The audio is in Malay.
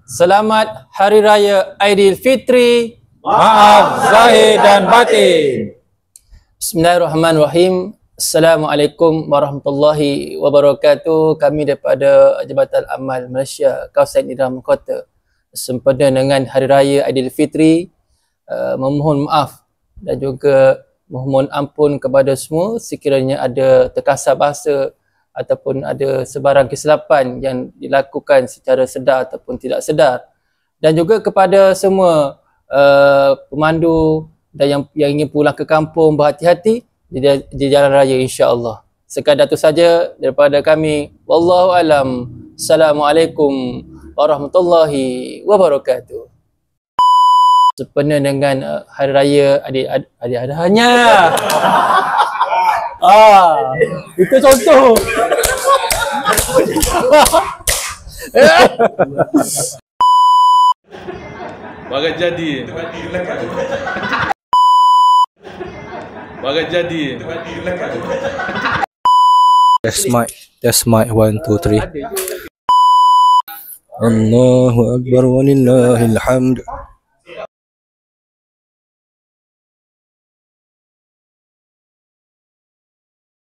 Selamat Hari Raya Aidilfitri. Maaf zahir dan batin. Bismillahirrahmanirrahim. Assalamualaikum warahmatullahi wabarakatuh. Kami daripada Jabatan Amal Malaysia Kawasan Idram Kota sempena dengan Hari Raya Aidilfitri, memohon maaf dan juga memohon ampun kepada semua sekiranya ada terkasar bahasa ataupun ada sebarang kesilapan yang dilakukan secara sedar ataupun tidak sedar. Dan juga kepada semua pemandu dan yang ingin pulang ke kampung, berhati-hati di jalan raya, insya-Allah. Sekadar itu saja daripada kami. Wallahu alam. Assalamualaikum warahmatullahi wabarakatuh. Sempena dengan Hari Raya adik-adiknya. Itu contoh. Bagai jadi. Bagai jadi. Test mic 1 2 3. Allahu akbar walillahil hamd.